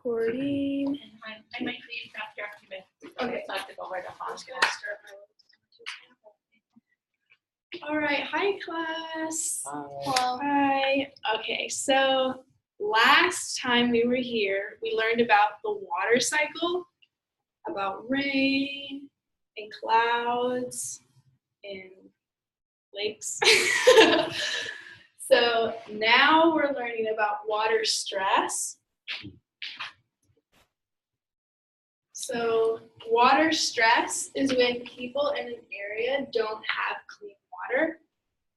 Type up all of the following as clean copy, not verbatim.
Recording. I might read after you Okay. talk to go right up on. All right. Hi, class. Hello. Hi. Okay. So last time we were here, we learned about the water cycle, about rain and clouds and lakes. So now we're learning about water stress. So water stress is when people in an area don't have clean water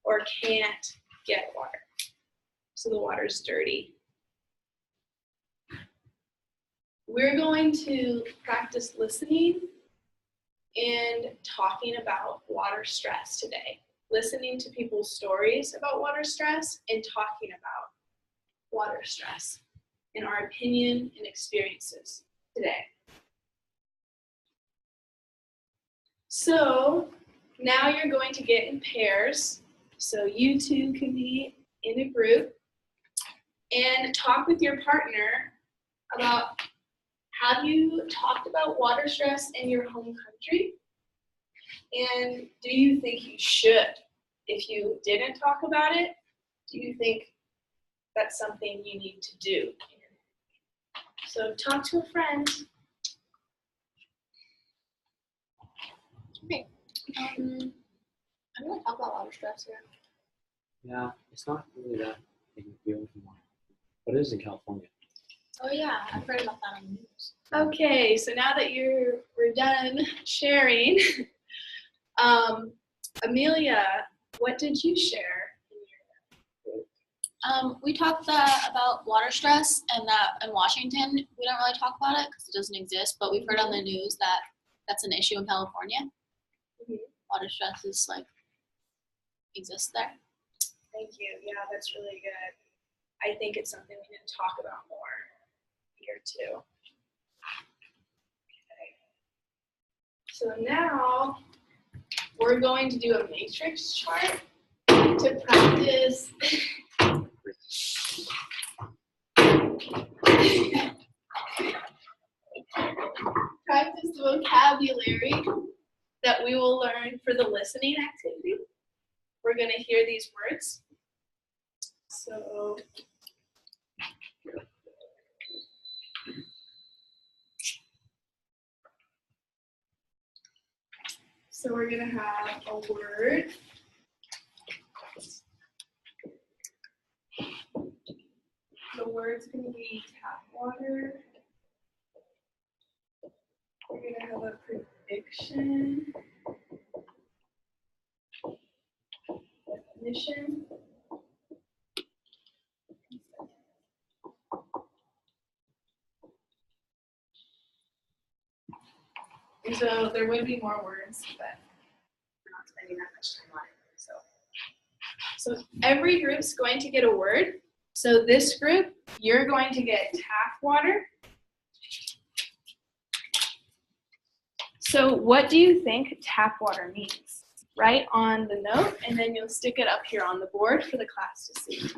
or can't get water. So the water's dirty. We're going to practice listening and talking about water stress today. Listening to people's stories about water stress and talking about water stress and our opinion and experiences today. So now you're going to get in pairs. So you two can be in a group and talk with your partner about, have you talked about water stress in your home country? And do you think you should? If you didn't talk about it, do you think that's something you need to do? So talk to a friend. Okay. I'm gonna talk about water stress here. Yeah, it's not really that big a deal anymore, but it is in California. Oh yeah, I've heard about that on the news. Okay, so now that we're done sharing, Amelia, what did you share? We talked about water stress, and that in Washington we don't really talk about it because it doesn't exist. But we've heard on the news that that's an issue in California. Water stress is exists there. Thank you. Yeah, that's really good. I think it's something we need to talk about more here too. Okay. So now we're going to do a matrix chart to practice practice the vocabulary that we will learn for the listening activity. We're going to hear these words. So we're going to have a word. The word's going to be tap water. We're going to have a prediction. Definition. And so there would be more words, but we're not spending that much time on it. So every group's going to get a word. So this group, you're going to get tap water. So what do you think tap water means? Write on the note, and then you'll stick it up here on the board for the class to see.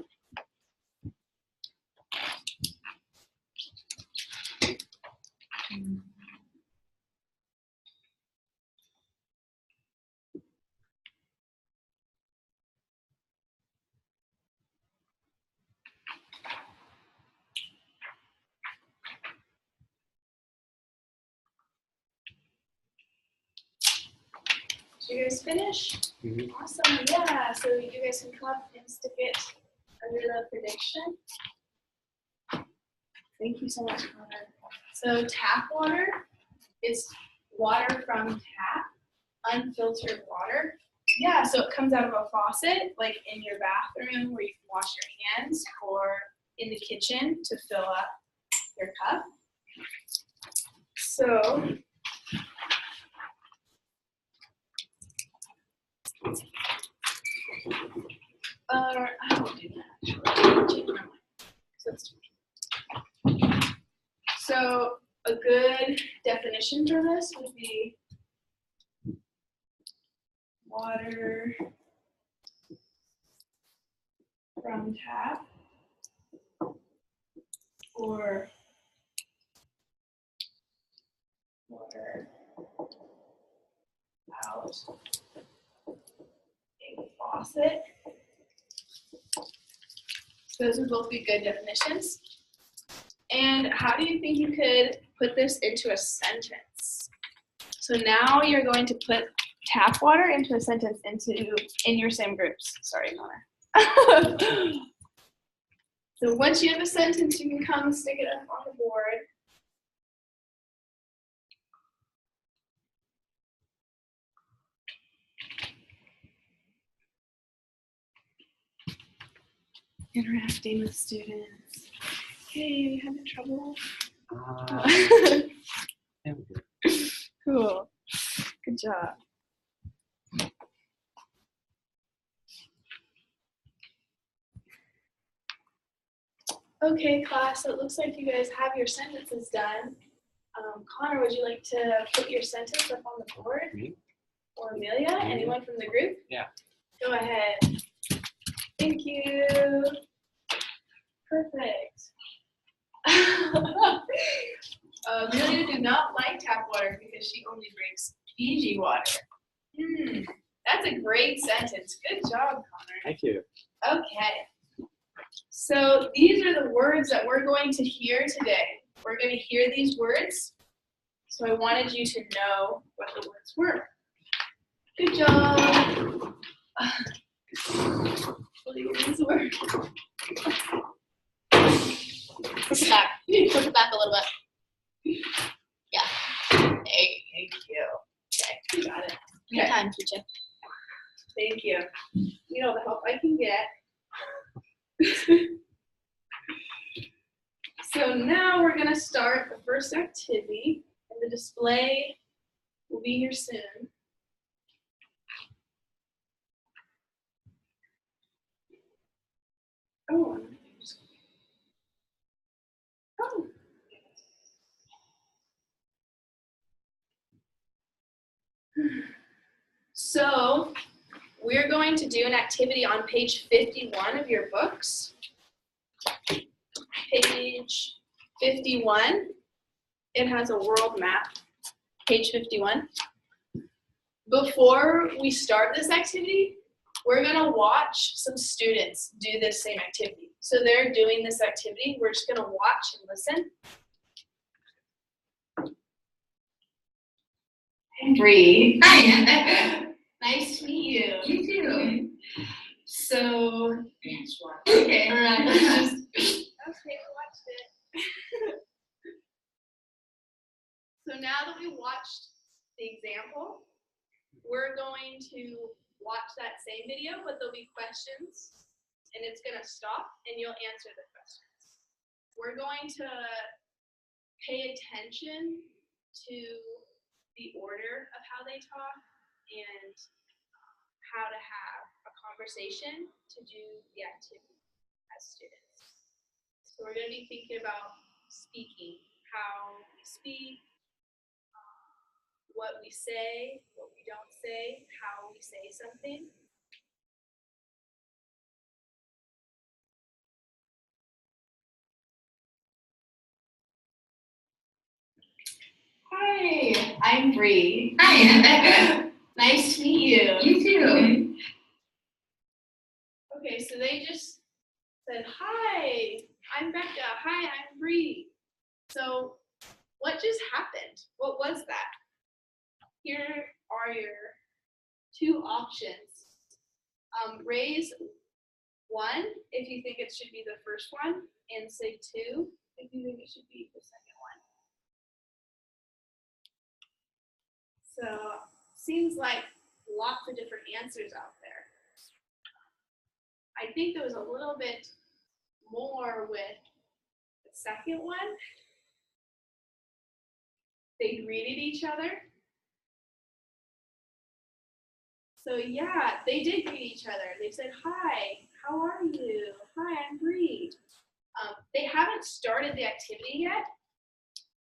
Did you guys finish? Mm-hmm. Awesome, yeah. So you guys can come up and stick it under the prediction. Thank you so much, Connor. So tap water is water from tap, unfiltered water. Yeah, so it comes out of a faucet, like in your bathroom where you can wash your hands, or in the kitchen to fill up your cup. So I won't do that. So a good definition for this would be water from tap or about a faucet. So those would both be good definitions. And how do you think you could put this into a sentence? So now you're going to put tap water into a sentence in your same groups. Sorry, Mona. So once you have a sentence, you can come stick it up on the board. Interacting with students. Hey, you having trouble? Yeah, we're good. Cool. Good job. Okay, class, so it looks like you guys have your sentences done. Connor, would you like to put your sentence up on the board? Me? Or Amelia? Anyone from the group? Yeah. Go ahead. Thank you. Perfect. Amelia did not like tap water because she only drinks Fiji water. That's a great sentence. Good job, Connor. Thank you. Okay. So these are the words that we're going to hear today. We're going to hear these words. So I wanted you to know what the words were. Good job. What do you use word? Push it back. Push it back a little bit. Yeah. Thank you. Okay, got it. Okay. Anytime, teacher. Thank you. You know the help I can get. So now we're going to start the first activity, and the display will be here soon. Oh. Oh. So we're going to do an activity on page 51 of your books. Page 51, it has a world map, page 51. Before we start this activity, we're gonna watch some students do this same activity. So they're doing this activity, we're just gonna watch and listen. I'm Bree. Hi. Nice to meet you. You too. So, Okay. all right. Okay, we watched it. So now that we watched the example, we're going to watch that same video, but there'll be questions, and it's gonna stop, and you'll answer the questions. We're going to pay attention to the order of how they talk and how to have a conversation to do the activity as students. So we're going to be thinking about speaking, how we speak, what we say, what we don't say, how we say something. Hi, I'm Bree. Hi. Nice to meet you. You too. Okay, so they just said, hi, I'm Becca. Hi, I'm Bree. So what just happened? What was that? Here are your two options. Raise 1 if you think it should be the first one, and say 2 if you think it should be the second one. So seems like lots of different answers out there. I think there was a little bit more with the second one. They greeted each other. So yeah, they did greet each other. They said, hi, how are you? Hi, I'm Bree. They haven't started the activity yet.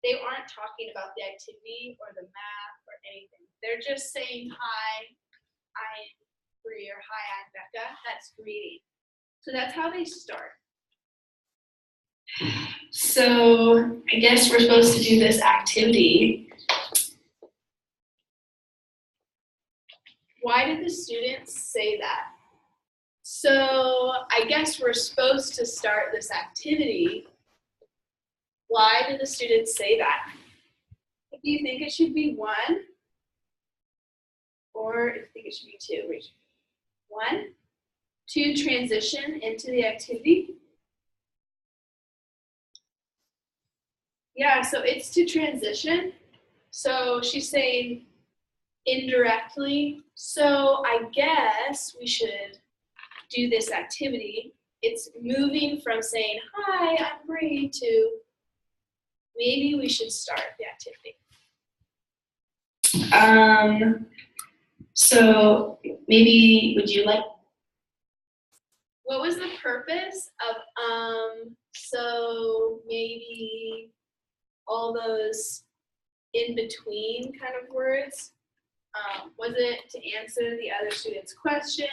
They aren't talking about the activity or the math or anything. They're just saying, hi, I'm Bree, or hi, I'm Becca. That's greeting. So that's how they start. So I guess we're supposed to do this activity. why did the students say that? So I guess we're supposed to start this activity. Why did the students say that? If you think it should be 1, or if you think it should be 2, raise your hand. 1, to transition into the activity. Yeah, so it's to transition. So she's saying indirectly. So I guess we should do this activity. It's moving from saying, hi, I'm Bree, to maybe we should start the activity. So maybe would you like? What was the purpose of so maybe all those in between kind of words? Was it to answer the other student's question,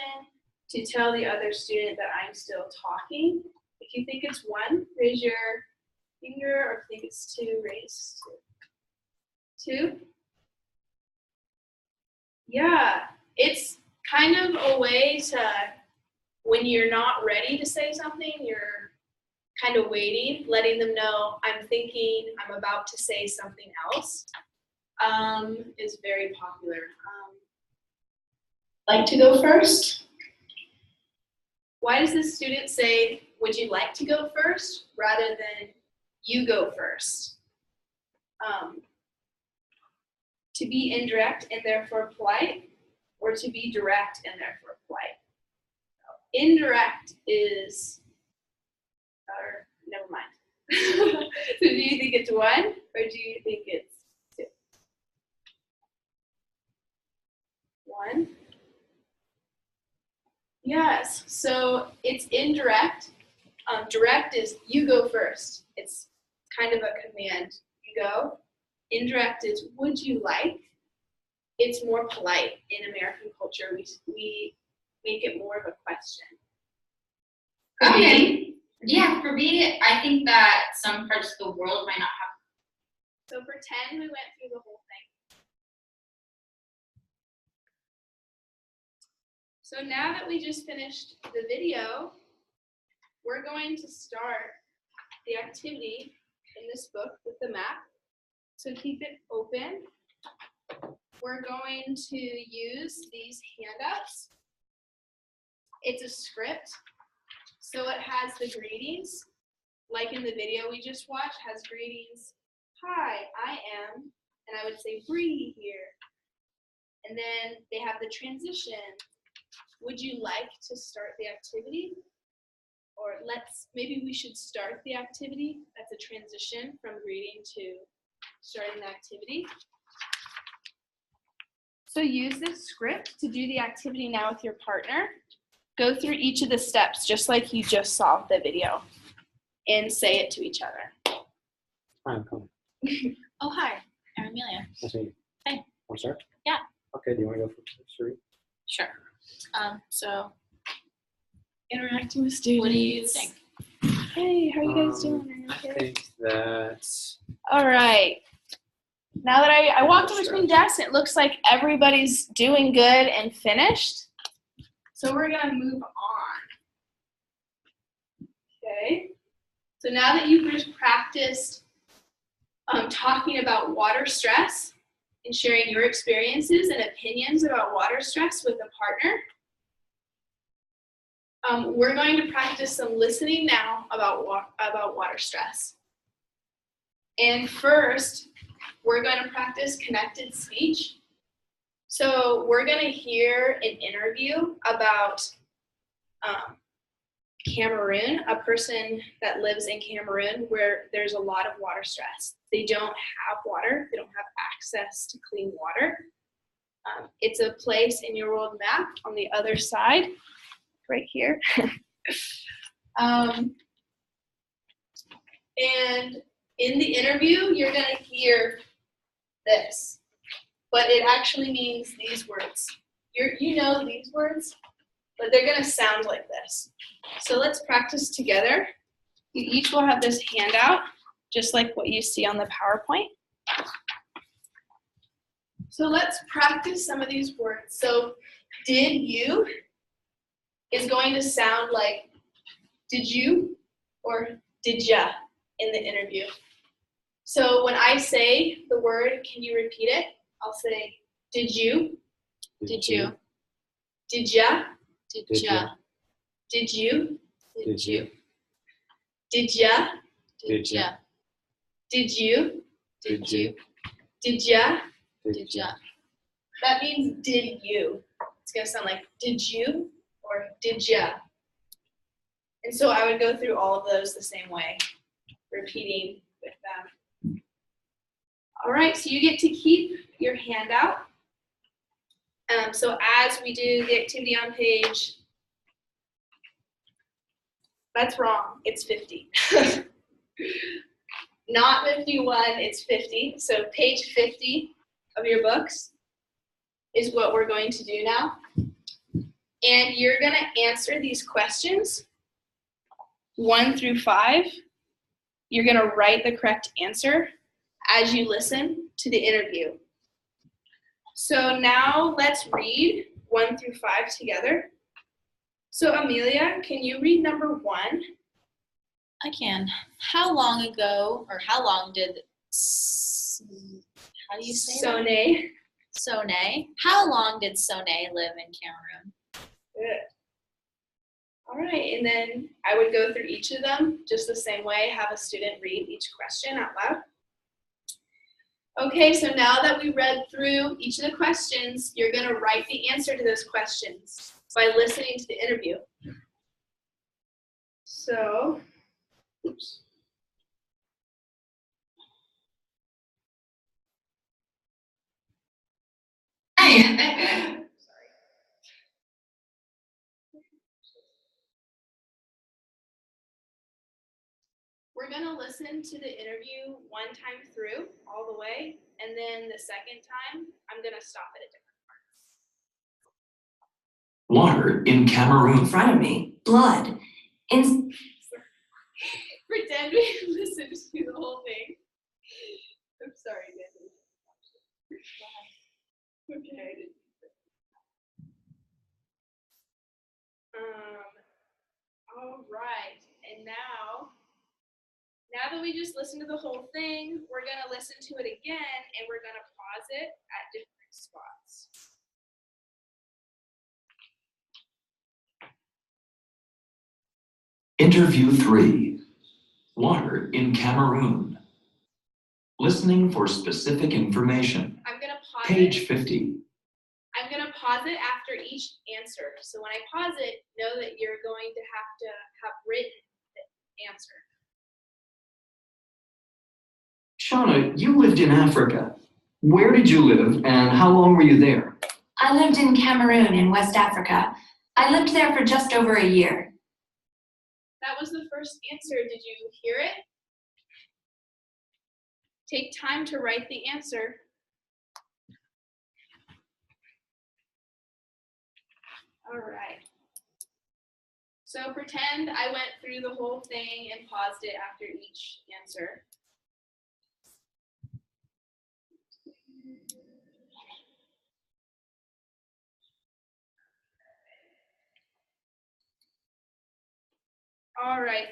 to tell the other student that I'm still talking? If you think it's 1, raise your finger, or if you think it's 2, raise 2. 2? Yeah, it's kind of a way to, when you're not ready to say something, you're kind of waiting, letting them know I'm thinking, I'm about to say something else, is very popular. Like to go first? Why does the student say, would you like to go first, rather than you go first? To be indirect and therefore polite, or to be direct and therefore polite? Indirect is, or never mind. So do you think it's 1, or do you think it's 2? 1? Yes, so it's indirect. Direct is you go first. It's kind of a command. You go. Indirect is would you like? It's more polite in American culture. We make it more of a question. Okay. Yeah, for me, I think that some parts of the world might not have. So pretend we went through the whole thing. So now that we just finished the video, we're going to start the activity in this book with the map. So keep it open. We're going to use these handouts. It's a script, so it has the greetings. Like in the video we just watched, has greetings. Hi, I am, and I would say Bree here. And then they have the transition. Would you like to start the activity? Or maybe we should start the activity. That's a transition from greeting to starting the activity. So use this script to do the activity now with your partner. Go through each of the steps, just like you just saw the video, and say it to each other. Hi, I'm coming. Oh, hi. I'm Amelia. Nice to meet you. Hey. Want to start? Yeah. Okay, do you want to go first? Sure. So Interacting with students. what do you think? Hey, how are you guys doing? I think that All right. Now that I walked in between desks, it looks like everybody's doing good and finished. So we're going to move on. Okay. So now that you've just practiced talking about water stress and sharing your experiences and opinions about water stress with a partner, we're going to practice some listening now about water stress. And first, we're going to practice connected speech. So we're going to hear an interview about Cameroon, a person that lives in Cameroon where there's a lot of water stress. They don't have water. They don't have access to clean water. It's a place in your world map on the other side, right here. And in the interview, you're going to hear this, but it actually means these words. You know these words, but they're going to sound like this. So let's practice together. You each will have this handout, just like what you see on the PowerPoint. So let's practice some of these words. So did you is going to sound like did you or did ya in the interview. So when I say the word, can you repeat it? I'll say did you, Did you? did ya, Did Did ya? ya? did you, Did you? did ya, Did ya? did you, Did you? did ya. Did ya? That means did you. It's gonna sound like did you or did ya. And so I would go through all of those the same way, repeating with them. All right, so you get to keep your handout. So as we do the activity on page, that's wrong, it's 50. Not 51, it's 50. So page 50 of your books is what we're going to do now. And you're gonna answer these questions 1 through 5. You're gonna write the correct answer as you listen to the interview. So now let's read 1 through 5 together. So Amelia, can you read number 1? I can. How long ago, or how long did, how do you say that? Sone. Sone. How long did Sone live in Cameroon? Good. All right, and then I would go through each of them just the same way, have a student read each question out loud. Okay, so now that we read through each of the questions, you're gonna write the answer to those questions by listening to the interview. So, oops. We're gonna listen to the interview 1 time through, all the way, and then the second time, I'm gonna stop at a different part. Water in Cameroon. In front of me. Blood. In Pretend we listened to the whole thing. I'm sorry, guys. Okay. All right, and now that we just listened to the whole thing, we're gonna listen to it again, and we're gonna pause it at different spots. Interview 3. Water in Cameroon. Listening for specific information. I'm gonna pause Page it. 50. I'm gonna pause it after each answer. So when I pause it, know that you're going to have written the answer. Shauna, you lived in Africa. Where did you live and how long were you there? I lived in Cameroon in West Africa. I lived there for just over a year. That was the first answer. Did you hear it? Take time to write the answer. All right. So pretend I went through the whole thing and paused it after each answer. All right.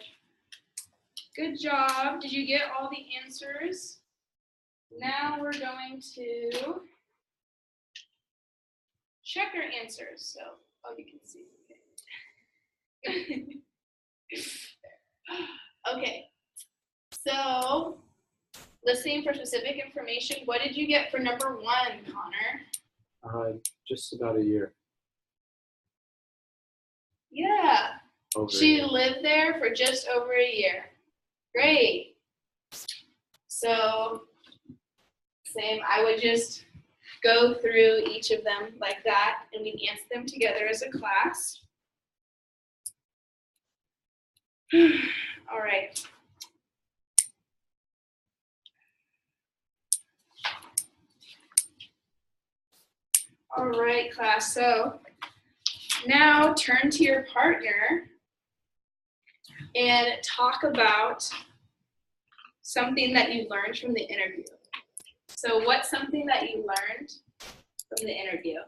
Good job. Did you get all the answers? Now we're going to check our answers. So, oh, you can see. Okay. So, listening for specific information. What did you get for number 1, Connor? Just about a year. Yeah. Over a She year. lived there for just over a year. Great. So, same, I would just go through each of them like that, and we'd answer them together as a class. All right. All right, class. So now turn to your partner and talk about something that you learned from the interview. So what's something that you learned from the interview.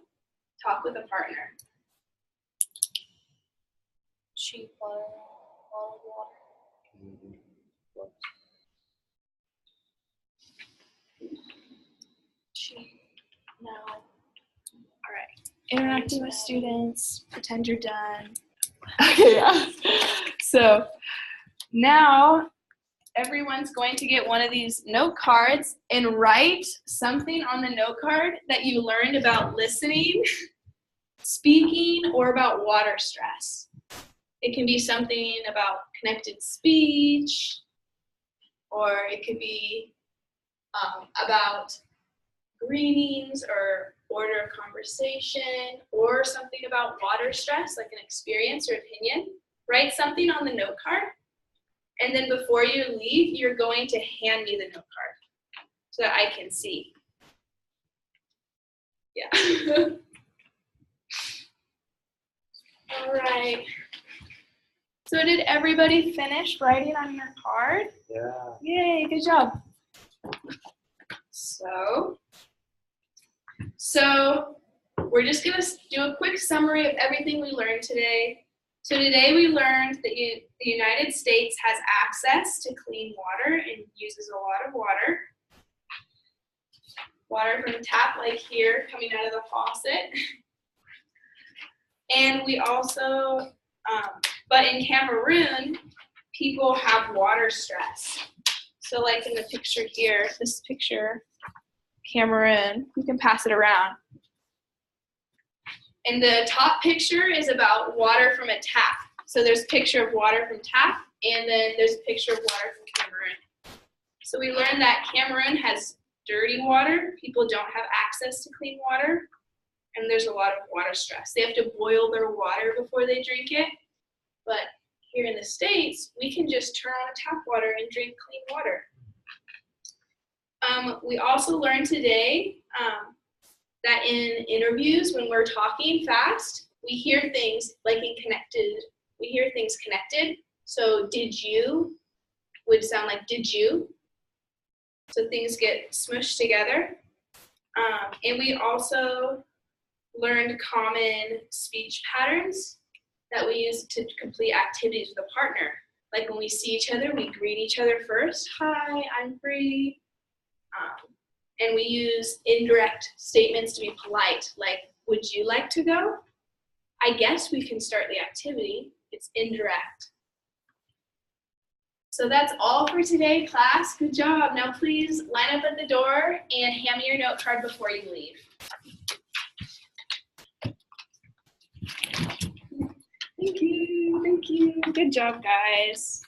Talk with a partner. Cheap water, bottled water. Cheap. No. All right. Interacting with students. Pretend you're done. Okay, yeah. So now everyone's going to get one of these note cards and write something on the note card that you learned about listening, speaking, or about water stress. It can be something about connected speech, or it could be about greetings or order of conversation, or something about water stress, like an experience or opinion. Write something on the note card, and then before you leave, you're going to hand me the note card so that I can see. Yeah. All right. So did everybody finish writing on your card? Yeah. Yay, good job. So we're just going to do a quick summary of everything we learned today. So today we learned that the United States has access to clean water and uses a lot of water. Water from a tap like here coming out of the faucet. And we also, but in Cameroon, people have water stress. So like in the picture here, this picture, Cameroon, you can pass it around. And the top picture is about water from a tap. So there's a picture of water from tap, and then there's a picture of water from Cameroon. So we learned that Cameroon has dirty water. People don't have access to clean water, and there's a lot of water stress. They have to boil their water before they drink it. But here in the States, we can just turn on tap water and drink clean water. We also learned today that in interviews, when we're talking fast, we hear things like we hear things connected. So did you would sound like did you. So things get smushed together. And we also learned common speech patterns that we use to complete activities with a partner. Like when we see each other, we greet each other first. Hi, I'm free. And we use indirect statements to be polite, like, would you like to go? I guess we can start the activity. It's indirect. So that's all for today, class. Good job. Now please line up at the door and hand me your note card before you leave. Thank you. Good job, guys.